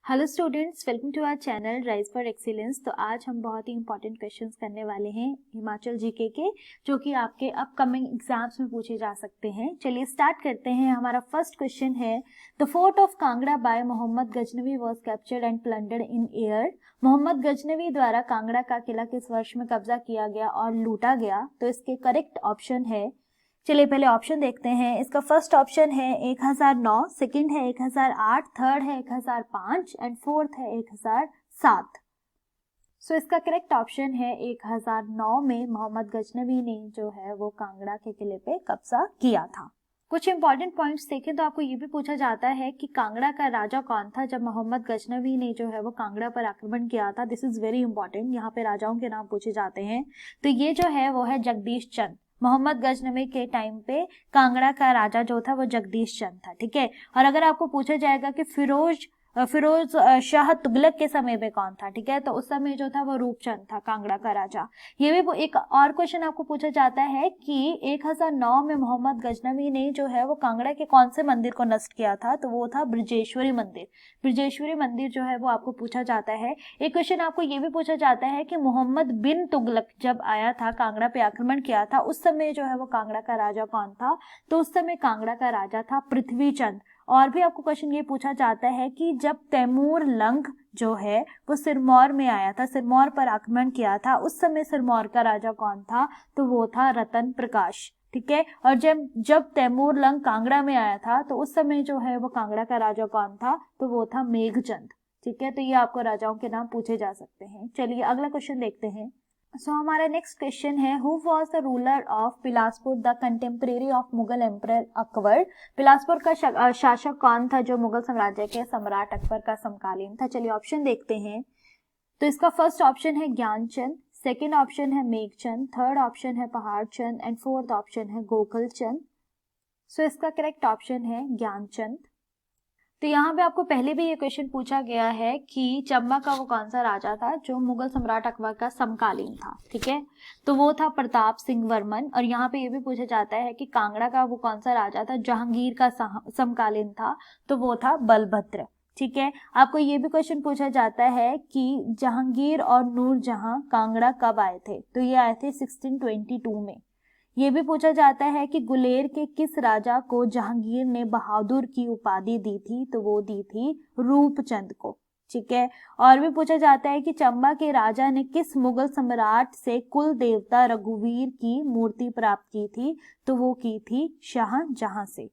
Hello students, welcome to our channel Rise for Excellence. तो आज हम बहुत ही इंपॉर्टेंट क्वेश्चंस करने वाले हैं हिमाचल जीके के, जो कि आपके अपकमिंग एग्जाम्स में पूछे जा सकते हैं। चलिए स्टार्ट करते हैं। हमारा फर्स्ट क्वेश्चन है, the fort of Kangra by Mohammad Ghaznavi was captured and plundered in year. Mohammad Ghaznavi द्वारा कांगड़ा का किला किस वर्ष में कब्जा किया गया और लूटा गया? तो इसके करेक्ट ऑप्शन है, चलिए पहले ऑप्शन देखते हैं। इसका फर्स्ट ऑप्शन है 1009, सेकंड है 1008, थर्ड है 1005 एंड फोर्थ है 1007। सो इसका करेक्ट ऑप्शन है 1009 में मोहम्मद गजनवी ने जो है वो कांगड़ा के किले पे कब्जा किया था। कुछ इंपॉर्टेंट पॉइंट्स देखें तो आपको ये भी पूछा जाता है कि कांगड़ा का राजा कौन था जब मोहम्मद गजनवी ने जो है वो कांगड़ा पर आक्रमण किया था। दिस इज वेरी इंपॉर्टेंट, यहाँ पे राजाओं के नाम पूछे जाते हैं। तो ये जो है वो है जगदीश चंद। मोहम्मद गजनवी के टाइम पे कांगड़ा का राजा जो था वो जगदीश चंद था, ठीक है। और अगर आपको पूछा जाएगा कि फिरोज शाह तुगलक के समय में कौन था, ठीक है, तो उस समय जो था वो रूपचंद था कांगड़ा का राजा। ये भी वो एक और क्वेश्चन आपको पूछा जाता है कि 1009 में मोहम्मद गजनवी ने जो है वो कांगड़ा के कौन से मंदिर को नष्ट किया था? तो वो था ब्रजेश्वरी मंदिर। ब्रजेश्वरी मंदिर जो है वो आपको पूछा जाता है। एक क्वेश्चन आपको ये भी पूछा जाता है कि मोहम्मद बिन तुगलक जब आया था कांगड़ा पे आक्रमण किया था, उस समय जो है वो कांगड़ा का राजा कौन था? तो उस समय कांगड़ा का राजा था पृथ्वीचंद। और भी आपको क्वेश्चन ये पूछा जाता है कि जब तैमूर लंग जो है वो सिरमौर में आया था, सिरमौर पर आक्रमण किया था, उस समय सिरमौर का राजा कौन था? तो वो था रतन प्रकाश, ठीक है। और जब तैमूर लंग कांगड़ा में आया था तो उस समय जो है वो कांगड़ा का राजा कौन था? तो वो था मेघचंद, ठीक है। तो ये आपको राजाओं के नाम पूछे जा सकते हैं। चलिए अगला क्वेश्चन देखते हैं। सो हमारा नेक्स्ट क्वेश्चन है, who was the ruler of Bilaspur the contemporary of Mughal emperor Akbar? Bilaspur का शासक कौन था जो मुगल साम्राज्य के सम्राट अकबर का समकालीन था? चलिए ऑप्शन देखते हैं। तो इसका फर्स्ट ऑप्शन है ज्ञानचंद, सेकंड ऑप्शन है मेघचंद, थर्ड ऑप्शन है पहाड़चंद एंड फोर्थ ऑप्शन है गोकुलचंद। सो इसका करेक्ट ऑप्शन है ज्ञानचंद। तो यहाँ पे आपको पहले भी ये क्वेश्चन पूछा गया है कि चंबा का वो कौन सा राजा था जो मुगल सम्राट अकबर का समकालीन था, ठीक है। तो वो था प्रताप सिंह वर्मन। और यहाँ पे ये भी पूछा जाता है कि कांगड़ा का वो कौन सा राजा था जहांगीर का समकालीन था? तो वो था बलभद्र, ठीक है। आपको ये भी क्वेश्चन पूछा जाता है कि जहांगीर और नूरजहां कांगड़ा कब आए थे? तो ये आए थे 1622 में। ये भी पूछा जाता है कि गुलेर के किस राजा को जहांगीर ने बहादुर की उपाधि दी थी? तो वो दी थी रूपचंद को, ठीक है। और भी पूछा जाता है कि चंबा के राजा ने किस मुगल सम्राट से कुल देवता रघुवीर की मूर्ति प्राप्त की थी? तो वो की थी शाहजहां से।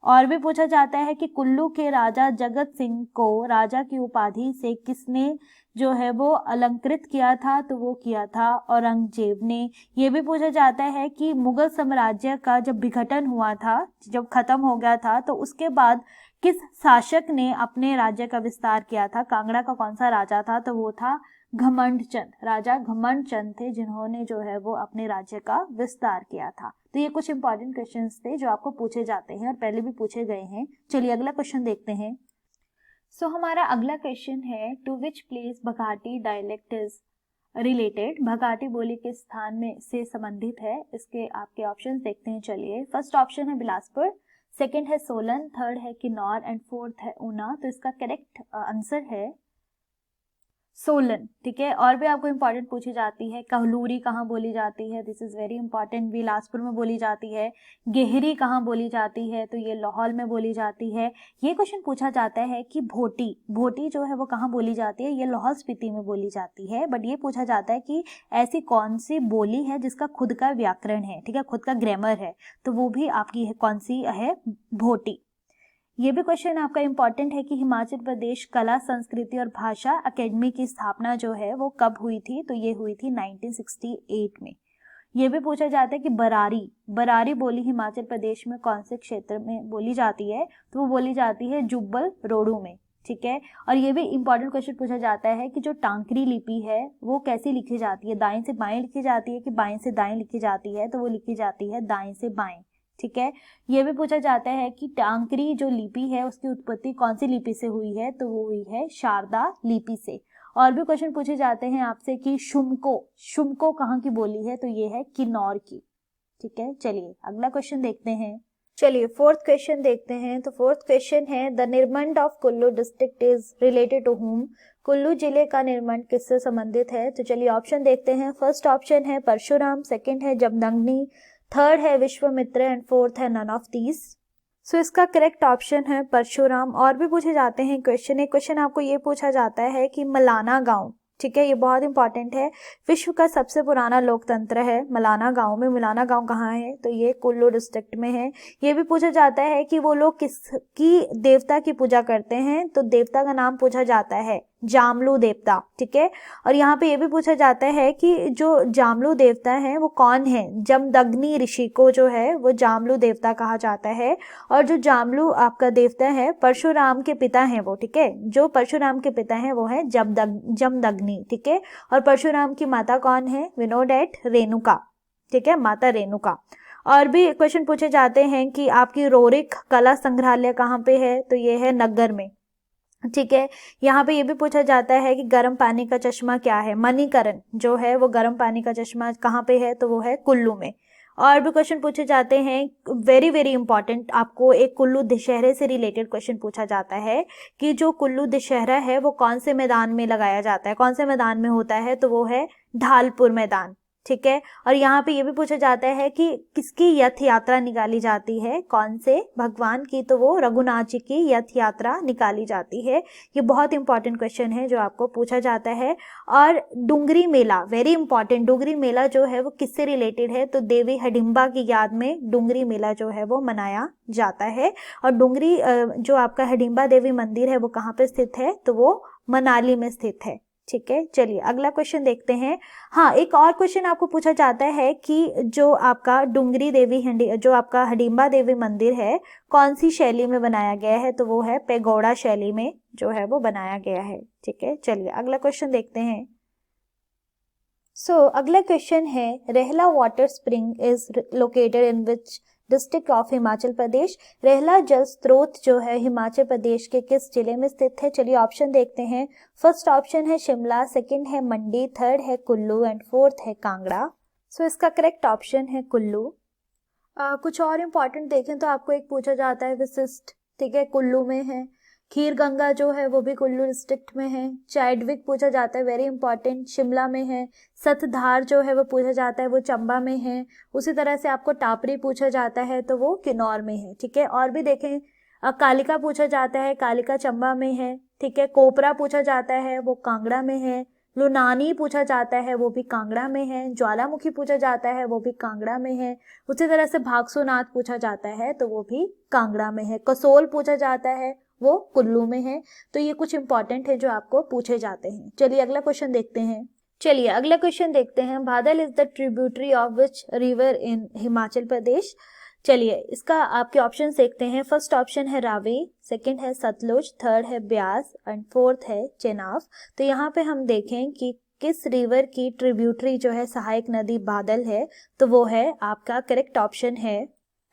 और भी पूछा जाता है कि कुल्लू के राजा जगत सिंह को राजा की उपाधि से किसने जो है वो अलंकृत किया था? तो वो किया था औरंगजेब ने। ये भी पूछा जाता है कि मुगल साम्राज्य का जब विघटन हुआ था, जब खत्म हो गया था, तो उसके बाद किस शासक ने अपने राज्य का विस्तार किया था? कांगड़ा का कौन सा राजा था? तो वो था घमंड चंद। राजा घमंड चंद थे जिन्होंने जो है वो अपने राज्य का विस्तार किया था। तो ये कुछ इंपॉर्टेंट क्वेश्चंस थे जो आपको पूछे जाते हैं और पहले भी पूछे गए हैं। चलिए अगला क्वेश्चन देखते हैं। सो हमारा अगला क्वेश्चन है, to which place Bhagati dialect is related? Bhagati बोली किस स्थान में से संबंधित है? इसके आपके ऑप्शंस देखते हैं। चलिए फर्स्ट ऑप्शन है बिलासपुर, सेकंड है सोलन, थर्ड है किन्नौर एंड फोर्थ है ऊना। तो इसका करेक्ट आंसर है सोलन, ठीक है। और भी आपको इंपॉर्टेंट पूछी जाती है, कहलूरी कहाँ बोली जाती है? This is very important, Bilaspur में बोली जाती है। गेहरी कहाँ बोली जाती है? तो ये लाहौल में बोली जाती है। ये क्वेश्चन पूछा जाता है कि भोटी जो है वो कहाँ बोली जाती है? ये लाहौल स्पीति में बोली जाती है। बट ये पूछा जाता है कि ऐसी कौन सी बोली है जिसका खुद का व्याकरण है, ठीक है, खुद का ग्रामर है? तो वो भी आपकी कौन सी है? भोटी। ये भी क्वेश्चन आपका इंपॉर्टेंट है कि हिमाचल प्रदेश कला संस्कृति और भाषा अकेडमी की स्थापना जो है वो कब हुई थी? तो ये हुई थी 1968 में। ये भी पूछा जाता है कि बरारी बोली हिमाचल प्रदेश में कौन से क्षेत्र में बोली जाती है? तो वो बोली जाती है जुब्बल रोडू में, ठीक है। और ये भी इंपॉर्टेंट क्वेश्चन पूछा जाता है कि जो टांकरी लिपि है वो कैसे लिखी जाती है? दाएं से बाएं लिखी जाती है कि बाएं से दाएं लिखी जाती है? तो वो लिखी जाती है दाएं से बाएं, ठीक है। ये भी पूछा जाता है कि टांकरी जो लिपि है उसकी उत्पत्ति कौन सी लिपि से हुई है? तो वो हुई है शारदा लिपि से। और भी क्वेश्चन पूछे जाते हैं आपसे कि शुमको कहाँ की बोली है? तो ये है किन्नौर की, ठीक है। चलिए अगला क्वेश्चन देखते हैं। चलिए फोर्थ क्वेश्चन देखते हैं। तो फोर्थ क्वेश्चन है the Nirmand of Kullu district is related to whom. Kullu जिले का निर्मंड किससे संबंधित है? तो चलिए ऑप्शन देखते हैं। फर्स्ट ऑप्शन है परशुराम, सेकंड है जमदग्नि, थर्ड है विश्वामित्र एंड फोर्थ है नन ऑफ दीज। सो इसका करेक्ट ऑप्शन है परशुराम। और भी पूछे जाते हैं क्वेश्चन। एक क्वेश्चन आपको ये पूछा जाता है कि मलाना गांव, ठीक है, ये बहुत इंपॉर्टेंट है, विश्व का सबसे पुराना लोकतंत्र है मलाना गांव में। मलाना गांव कहाँ है? तो ये कुल्लू डिस्ट्रिक्ट में है। ये भी पूछा जाता है कि वो लोग किसकी देवता की पूजा करते हैं? तो देवता का नाम पूछा जाता है जामलू देवता, ठीक है। और यहाँ पे ये भी पूछा जाता है कि जो जामलू देवता है वो कौन है? जमदग्नि ऋषि को जो है वो जामलू देवता कहा जाता है। और जो जामलू आपका देवता है परशुराम के पिता हैं वो, ठीक है, जो परशुराम के पिता हैं वो है जमदग्नि, ठीक है। और परशुराम की माता कौन है? वी नो डैट रेणुका, ठीक है, माता रेणुका। और भी क्वेश्चन पूछे जाते हैं कि आपकी रोरिक कला संग्रहालय कहाँ पे है? तो ये है नग्गर में, ठीक है। यहाँ पे ये भी पूछा जाता है कि गर्म पानी का चश्मा क्या है? मणिकरण जो है वो गर्म पानी का चश्मा कहाँ पे है? तो वो है कुल्लू में। और भी क्वेश्चन पूछे जाते हैं, वेरी वेरी इंपॉर्टेंट, आपको एक कुल्लू दशहरे से रिलेटेड क्वेश्चन पूछा जाता है कि जो कुल्लू दशहरा है वो कौन से मैदान में लगाया जाता है, कौन से मैदान में होता है? तो वो है ढालपुर मैदान, ठीक है। और यहाँ पे ये भी पूछा जाता है कि किसकी यथ यात्रा निकाली जाती है? कौन से भगवान की? तो वो रघुनाथ जी की यथ यात्रा निकाली जाती है। ये बहुत इंपॉर्टेंट क्वेश्चन है जो आपको पूछा जाता है। और डुंगरी मेला, वेरी इंपॉर्टेंट, डुंगरी मेला जो है वो किससे रिलेटेड है? तो देवी हिडिंबा की याद में डुंगरी मेला जो है वो मनाया जाता है। और डुंगरी जो आपका हिडिंबा देवी मंदिर है वो कहाँ पे स्थित है? तो वो मनाली में स्थित है, ठीक है। चलिए अगला क्वेश्चन देखते हैं। हाँ, एक और क्वेश्चन आपको पूछा जाता है कि जो आपका डुंगरी देवी जो आपका हिडिंबा देवी मंदिर है कौन सी शैली में बनाया गया है? तो वो है पेगोडा शैली में जो है वो बनाया गया है, ठीक है। चलिए अगला क्वेश्चन देखते हैं। अगला क्वेश्चन है Rahla water spring is located in which district of Himachal Pradesh. Rahla जल स्रोत जो है हिमाचल प्रदेश के किस जिले में स्थित है? चलिए ऑप्शन देखते हैं। फर्स्ट ऑप्शन है शिमला, सेकंड है मंडी, थर्ड है कुल्लू एंड फोर्थ है कांगड़ा। इसका करेक्ट ऑप्शन है कुल्लू। कुछ और इम्पॉर्टेंट देखें तो आपको एक पूछा जाता है विशिष्ट, ठीक है, कुल्लू में है। खीर गंगा जो है वो भी कुल्लू डिस्ट्रिक्ट में है। चाइडविक पूछा जाता है, वेरी इंपॉर्टेंट, शिमला में है। सतधार जो है वो पूछा जाता है वो चंबा में है। उसी तरह से आपको टापरी पूछा जाता है तो वो किन्नौर में है, ठीक है। और भी देखें, कालिका पूछा जाता है, कालिका चंबा में है, ठीक है। कोपरा पूछा जाता है वो कांगड़ा में है। लुनानी पूछा जाता है वो भी कांगड़ा में है। ज्वालामुखी पूछा जाता है वो भी कांगड़ा में है। उसी तरह से भागसुनाथ पूछा जाता है तो वो भी कांगड़ा में है। कसोल पूछा जाता है वो कुल्लू में है। तो ये कुछ इंपॉर्टेंट है जो आपको पूछे जाते हैं। चलिए अगला क्वेश्चन देखते हैं। चलिए अगला क्वेश्चन देखते हैं। Badal is the tributary of which river in Himachal Pradesh. चलिए इसका आपके ऑप्शन देखते हैं। फर्स्ट ऑप्शन है रावी, सेकंड है सतलुज, थर्ड है ब्यास एंड फोर्थ है चेनाब। तो यहाँ पे हम देखें कि किस रिवर की ट्रिब्यूटरी जो है सहायक नदी बादल है, तो वो है आपका करेक्ट ऑप्शन है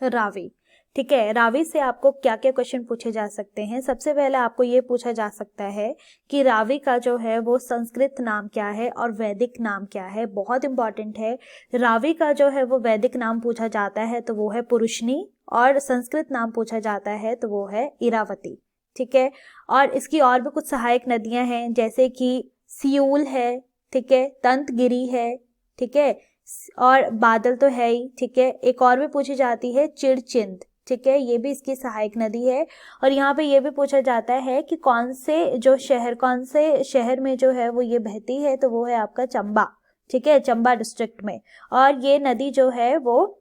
रावी, ठीक है। रावी से आपको क्या क्या क्वेश्चन पूछे जा सकते हैं? सबसे पहले आपको ये पूछा जा सकता है कि रावी का जो है वो संस्कृत नाम क्या है और वैदिक नाम क्या है। बहुत इंपॉर्टेंट है। रावी का जो है वो वैदिक नाम पूछा जाता है तो वो है पुरुषनी, और संस्कृत नाम पूछा जाता है तो वो है इरावती, ठीक है। और इसकी और भी कुछ सहायक नदियां हैं जैसे कि सियूल है, ठीक है, तंतगिरी है, ठीक है, और बादल तो है ही, ठीक है। एक और भी पूछी जाती है चिड़चिंद, ठीक है, ये भी इसकी सहायक नदी है। और यहाँ पे ये भी पूछा जाता है कि कौन से शहर में जो है वो ये बहती है, तो वो है आपका चंबा, ठीक है, चंबा डिस्ट्रिक्ट में। और ये नदी जो है वो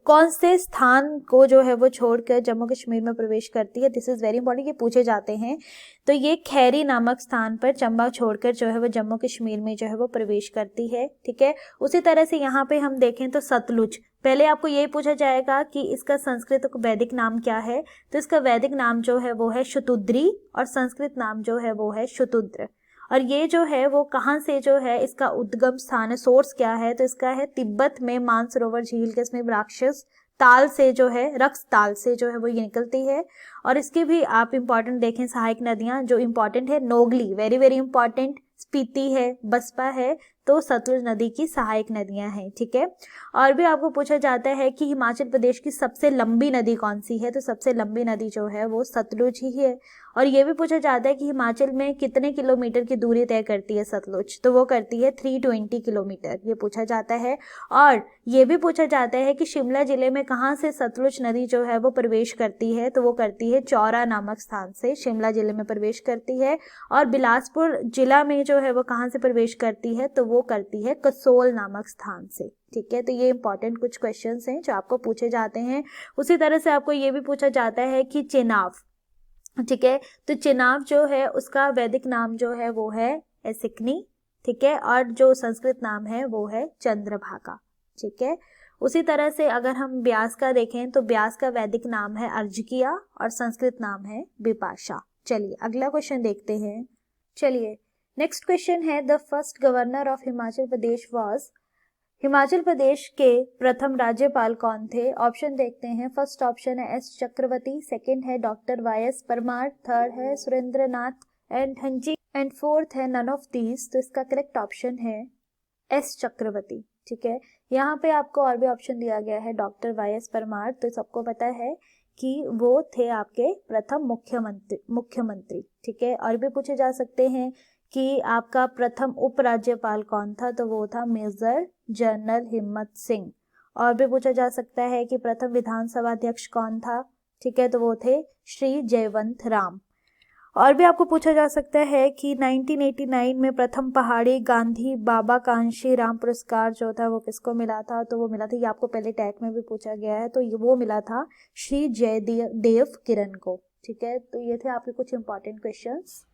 कौन से स्थान को जो है वो छोड़कर जम्मू कश्मीर में प्रवेश करती है? दिस इज वेरी इंपॉर्टेंट, ये पूछे जाते हैं। तो ये खैरी नामक स्थान पर चंबा छोड़कर जो है वो जम्मू कश्मीर में जो है वो प्रवेश करती है, ठीक है। उसी तरह से यहाँ पे हम देखें तो सतलुज, पहले आपको यही पूछा जाएगा कि इसका संस्कृत वैदिक नाम क्या है। तो इसका वैदिक नाम जो है वो है शतुद्री और संस्कृत नाम जो है वो है शतुद्र। और ये जो है वो कहाँ से जो है इसका उद्गम स्थान है, सोर्स क्या है? तो इसका है तिब्बत में मानसरोवर झील के इसमें राक्षस ताल से जो है, रक्स ताल से जो है वो ये निकलती है। और इसकी भी आप इंपॉर्टेंट देखें सहायक नदियां जो इंपॉर्टेंट है, Nogli very very important, Spiti है, बसपा है, तो सतलुज नदी की सहायक नदियां हैं, ठीक है। और भी आपको पूछा जाता है कि हिमाचल प्रदेश की सबसे लंबी नदी कौन सी है, तो सबसे लंबी नदी जो है वो सतलुज ही है। और ये भी पूछा जाता है कि हिमाचल में कितने किलोमीटर की दूरी तय करती है सतलुज, तो वो करती है 320 किलोमीटर, ये पूछा जाता है। और ये भी पूछा जाता है कि शिमला जिले में कहाँ से सतलुज नदी जो है वो प्रवेश करती है, तो वो करती है चौरा नामक स्थान से शिमला जिले में प्रवेश करती है। और बिलासपुर जिला में जो है वो कहाँ से प्रवेश करती है, तो वो करती है कसोल नामक स्थान से, ठीक है। तो ये इंपॉर्टेंट कुछ क्वेश्चंस हैं जो आपको पूछे जाते हैं। उसी तरह से आपको ये भी पूछा जाता है कि चेनाब, ठीक है, तो चेनाब जो है उसका वैदिक नाम जो है वो है एसिकनी, ठीक है, और जो संस्कृत नाम है वो है चंद्रभागा, ठीक है। उसी तरह से अगर हम ब्यास का देखें तो ब्यास का वैदिक नाम है अर्जकिया और संस्कृत नाम है बिपाशा। चलिए अगला क्वेश्चन देखते हैं। चलिए नेक्स्ट क्वेश्चन है, the first governor of Himachal Pradesh was, Himachal Pradesh के प्रथम राज्यपाल कौन थे? ऑप्शन देखते हैं। फर्स्ट ऑप्शन है एस चक्रवर्ती, सेकंड है doctor Y S Parmar, third है सुरेंद्रनाथ एंड हंजी एंड फोर्थ है नन ऑफ दीज। तो इसका करेक्ट ऑप्शन है एस चक्रवर्ती, ठीक है। यहाँ पे आपको और भी ऑप्शन दिया गया है डॉक्टर वाई एस परमार, तो सबको पता है कि वो थे आपके प्रथम मुख्यमंत्री, ठीक है। और भी पूछे जा सकते हैं कि आपका प्रथम उपराज्यपाल कौन था, तो वो था मेजर जनरल हिम्मत सिंह। और भी पूछा जा सकता है कि प्रथम विधानसभा अध्यक्ष कौन था, ठीक है, तो वो थे श्री जयवंत राम। और भी आपको पूछा जा सकता है कि 1989 में प्रथम पहाड़ी गांधी बाबा कांशी राम पुरस्कार जो था वो किसको मिला था, तो वो मिला था, ये आपको पहले टैग में भी पूछा गया है, तो वो मिला था श्री जयदेव किरण को, ठीक है। तो ये थे आपके कुछ इंपॉर्टेंट क्वेश्चंस।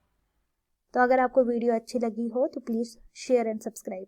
तो अगर आपको वीडियो अच्छी लगी हो तो प्लीज़ शेयर एंड सब्सक्राइब।